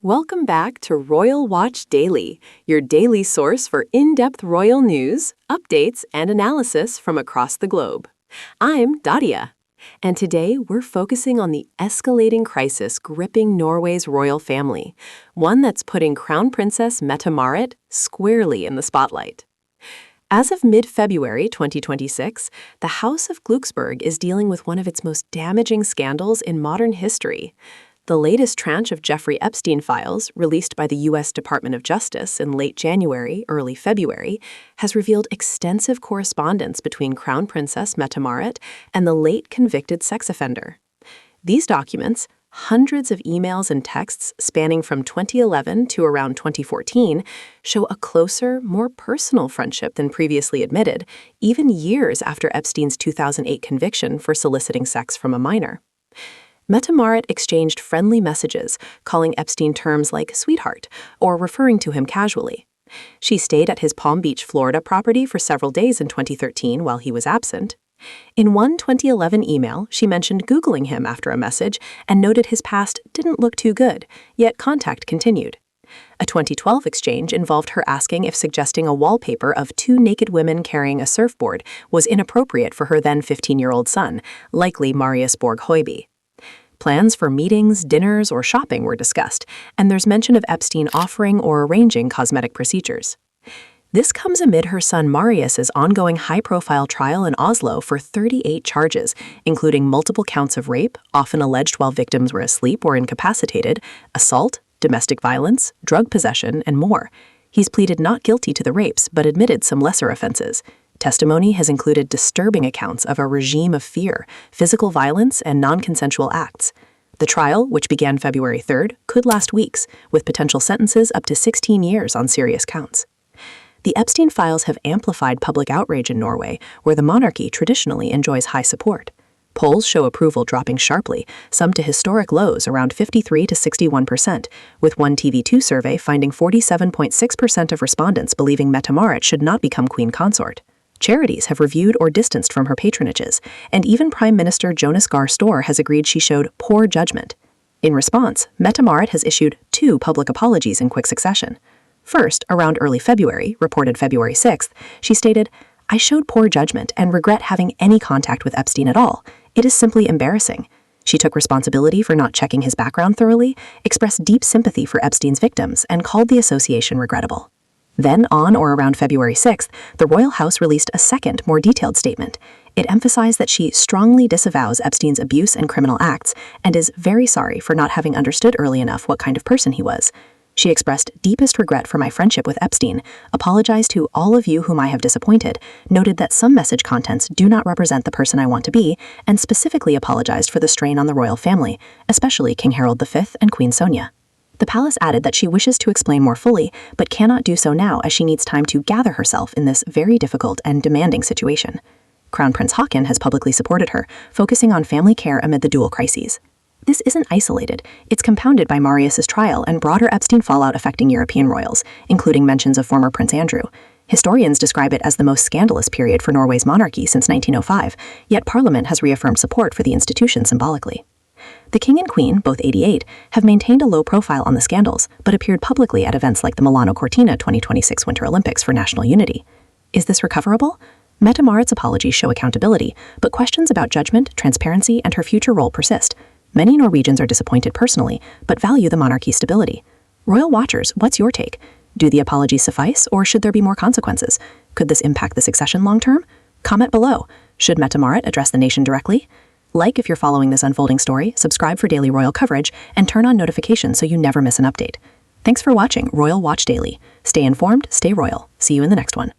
Welcome back to Royal Watch Daily, your daily source for in-depth royal news, updates, and analysis from across the globe. I'm Dadia, and today we're focusing on the escalating crisis gripping Norway's royal family, one that's putting Crown Princess Mette Marit squarely in the spotlight. As of mid-February 2026, the House of Glücksburg is dealing with one of its most damaging scandals in modern history. The latest tranche of Jeffrey Epstein files, released by the U.S. Department of Justice in late January, early February, has revealed extensive correspondence between Crown Princess Mette Marit and the late convicted sex offender. These documents, hundreds of emails and texts spanning from 2011 to around 2014, show a closer, more personal friendship than previously admitted, even years after Epstein's 2008 conviction for soliciting sex from a minor. Mette Marit exchanged friendly messages, calling Epstein terms like sweetheart or referring to him casually. She stayed at his Palm Beach, Florida property for several days in 2013 while he was absent. In one 2011 email, she mentioned Googling him after a message and noted his past didn't look too good, yet contact continued. A 2012 exchange involved her asking if suggesting a wallpaper of two naked women carrying a surfboard was inappropriate for her then 15-year-old son, likely Marius Borg-Høiby. Plans for meetings, dinners, or shopping were discussed, and there's mention of Epstein offering or arranging cosmetic procedures. This comes amid her son Marius's ongoing high-profile trial in Oslo for 38 charges, including multiple counts of rape, often alleged while victims were asleep or incapacitated, assault, domestic violence, drug possession, and more. He's pleaded not guilty to the rapes, but admitted some lesser offenses. Testimony has included disturbing accounts of a regime of fear, physical violence, and non-consensual acts. The trial, which began February 3rd, could last weeks, with potential sentences up to 16 years on serious counts. The Epstein files have amplified public outrage in Norway, where the monarchy traditionally enjoys high support. Polls show approval dropping sharply, some to historic lows around 53 to 61%, with one TV2 survey finding 47.6% of respondents believing Mette Marit should not become queen consort. Charities have reviewed or distanced from her patronages, and even Prime Minister Jonas Gahr Store has agreed she showed poor judgment. In response, Mette Marit has issued two public apologies in quick succession. First, around early February, reported February 6th, she stated, "I showed poor judgment and regret having any contact with Epstein at all. It is simply embarrassing." She took responsibility for not checking his background thoroughly, expressed deep sympathy for Epstein's victims, and called the association regrettable. Then, on or around February 6th, the Royal House released a second, more detailed statement. It emphasized that she strongly disavows Epstein's abuse and criminal acts and is very sorry for not having understood early enough what kind of person he was. She expressed deepest regret for my friendship with Epstein, apologized to all of you whom I have disappointed, noted that some message contents do not represent the person I want to be, and specifically apologized for the strain on the royal family, especially King Harold V and Queen Sonja. The palace added that she wishes to explain more fully, but cannot do so now as she needs time to gather herself in this very difficult and demanding situation. Crown Prince Haakon has publicly supported her, focusing on family care amid the dual crises. This isn't isolated. It's compounded by Marius's trial and broader Epstein fallout affecting European royals, including mentions of former Prince Andrew. Historians describe it as the most scandalous period for Norway's monarchy since 1905, yet Parliament has reaffirmed support for the institution symbolically. The King and Queen, both 88, have maintained a low profile on the scandals, but appeared publicly at events like the Milano Cortina 2026 Winter Olympics for national unity. Is this recoverable? Mette Marit's apologies show accountability, but questions about judgment, transparency, and her future role persist. Many Norwegians are disappointed personally, but value the monarchy's stability. Royal Watchers, what's your take? Do the apologies suffice, or should there be more consequences? Could this impact the succession long-term? Comment below. Should Mette Marit address the nation directly? Like if you're following this unfolding story, subscribe for daily royal coverage, and turn on notifications so you never miss an update. Thanks for watching Royal Watch Daily. Stay informed, stay royal. See you in the next one.